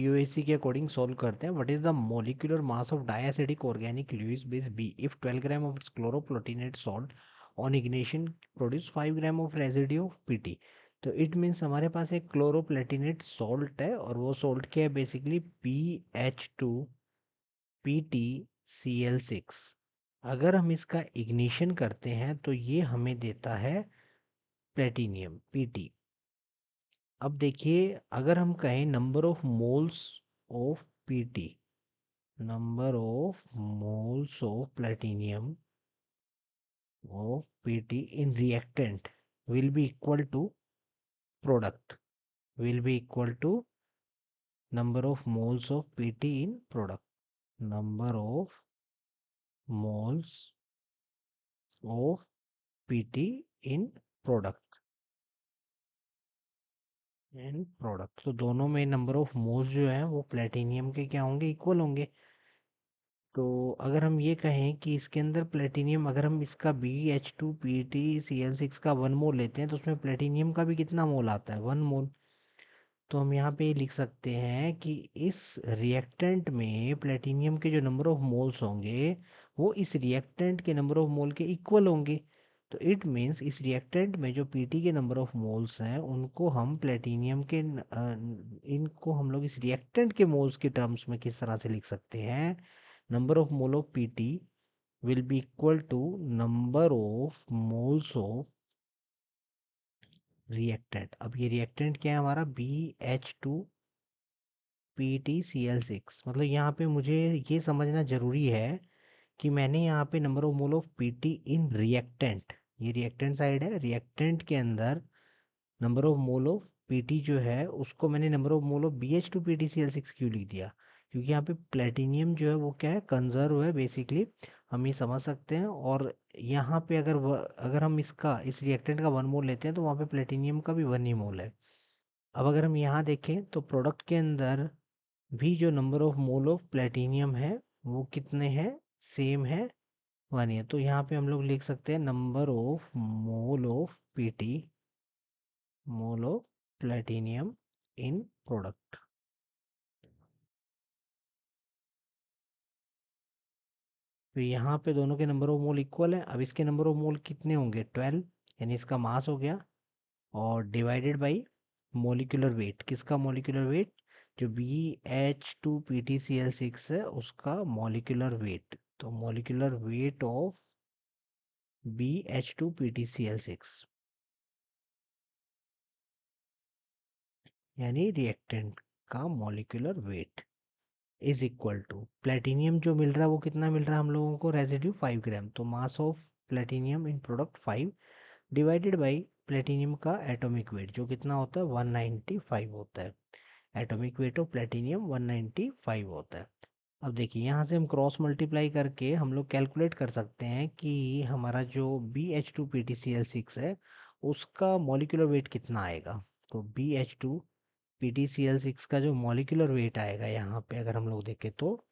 UAC के according solve करते हैं। What is the molecular mass of diacidic organic Lewis base B if 12 gram of chloroplatinate salt on ignition produce 5 gram of residue of PT. तो it means हमारे पास एक क्लोरोप्लेटिनेट salt है और वो सॉल्ट क्या है, बेसिकली PH2PtCl6। अगर हम इसका इग्निशन करते हैं तो ये हमें देता है प्लेटिनियम Pt। अब देखिए, अगर हम कहें number of moles of Pt, number of moles of platinum of Pt in reactant will be equal to product, will be equal to number of moles of Pt in product, number of moles of Pt in product, in product. तो दोनों में number of moles जो है वो platinum के क्या होंगे, equal होंगे। तो अगर हम ये कहें कि इसके अंदर प्लेटिनियम, अगर हम इसका BH2PtCl6 का 1 मोल लेते हैं तो उसमें प्लेटिनियम का भी कितना मोल आता है, 1 मोल। तो हम यहाँ पे लिख सकते हैं कि इस रिएक्टेंट में प्लेटिनियम के जो नंबर ऑफ मोल्स होंगे वो इस रिएक्टेंट के नंबर ऑफ मोल के इक्वल होंगे। तो इट मीन्स इस रिएक्टेंट में जो पीटी के नंबर ऑफ मोल्स हैं उनको हम प्लेटिनियम के इनको हम लोग इस रिएक्टेंट के मोल्स के टर्म्स में किस तरह से लिख सकते हैं, number of mole of Pt will be equal to number of moles of reactant। अब ये reactant क्या है हमारा, BH2PtCl6। मतलब यहाँ पे मुझे ये समझना जरूरी है कि मैंने यहाँ पे number of mole of Pt in reactant, ये रिएक्टेंट साइड है, रिएक्टेंट के अंदर number of mole of Pt जो है उसको मैंने number of mole of BH2PtCl6 क्यों लिख दिया, क्योंकि यहाँ पे प्लेटिनियम जो है वो क्या है, कंजर्व है बेसिकली, हम ये समझ सकते हैं। और यहाँ पे अगर हम इसका इस रिएक्टेंट का 1 मोल लेते हैं तो वहाँ पे प्लेटिनियम का भी 1 ही मोल है। अब अगर हम यहाँ देखें तो प्रोडक्ट के अंदर भी जो number of mole of platinum है वो कितने हैं, सेम है, 1 है। तो यहाँ पे हम लोग लिख सकते हैं number of mole of Pt, mole of platinum in product. तो यहाँ पे दोनों के नंबर ऑफ मोल इक्वल है। अब इसके नंबर ऑफ मोल कितने होंगे, 12, यानी इसका मास हो गया, और डिवाइडेड बाई मोलिकुलर वेट, किसका मोलिकुलर वेट, जो BH2PtCl6 है उसका मोलिकुलर वेट। तो मोलिकुलर वेट ऑफ BH2PtCl6 यानी रिएक्टेंट का molecular weight is equal to platinum जो मिल रहा है वो कितना मिल रहा है हम लोगों को, रेजिड्यू 5 ग्राम। तो mass of platinum in product 5 divided by platinum का एटॉमिक वेट जो कितना होता है, 195 होता है। एटॉमिक वेट ऑफ प्लेटिनियम 195 होता है। अब देखिए यहाँ से हम क्रॉस मल्टीप्लाई करके हम लोग कैलकुलेट कर सकते हैं कि हमारा जो BH2PtCl6 है उसका मॉलिक्यूलर वेट कितना आएगा। तो BH2PtCl6 का जो मॉलिक्यूलर वेट आएगा यहाँ पे अगर हम लोग देखें तो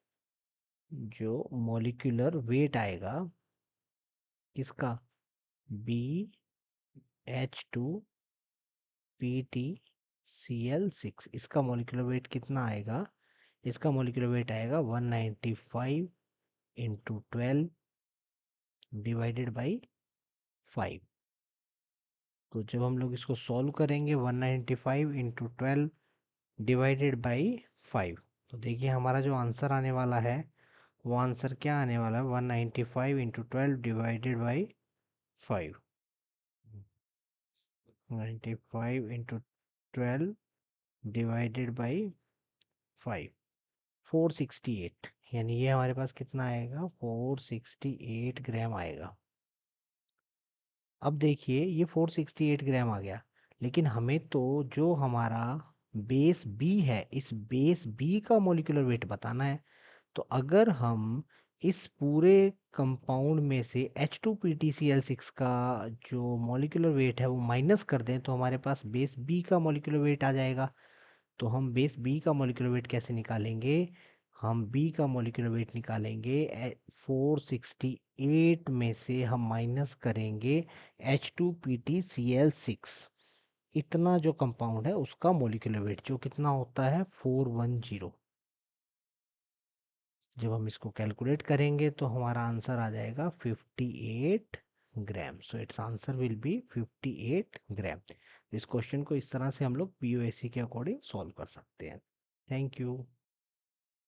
जो मॉलिक्यूलर वेट आएगा किसका, BH2PtCl6, इसका मॉलिक्यूलर वेट कितना आएगा, इसका मॉलिक्यूलर वेट आएगा 195 इंटू 12 डिवाइडेड बाई 5। तो जब हम लोग इसको सॉल्व करेंगे 195 इंटू 12 डिवाइडेड बाई 5, तो देखिए हमारा जो आंसर आने वाला है वो आंसर क्या आने वाला है, 195 into 12 divided by 5, 95 into 12 divided by 5, 468। यानी ये हमारे पास कितना आएगा, 468 ग्राम आएगा। अब देखिए ये 468 ग्राम आ गया, लेकिन हमें तो जो हमारा बेस बी है इस बेस बी का मोलिकुलर वेट बताना है। तो अगर हम इस पूरे कंपाउंड में से H2PtCl6 का जो मॉलिक्यूलर वेट है वो माइनस कर दें तो हमारे पास बेस बी का मॉलिक्यूलर वेट आ जाएगा। तो हम बेस बी का मॉलिक्यूलर वेट कैसे निकालेंगे, हम बी का मॉलिक्यूलर वेट निकालेंगे 468 में से हम माइनस करेंगे H2PtCl6। इतना जो कंपाउंड है उसका मोलिकुलर वेट जो कितना होता है 410। जब हम इसको कैलकुलेट करेंगे तो हमारा आंसर आ जाएगा 58 gram. So it's answer will be 58 gram. इस क्वेश्चन को इस तरह से हम लोग पीओएसी के अकॉर्डिंग सॉल्व कर सकते हैं। Thank you.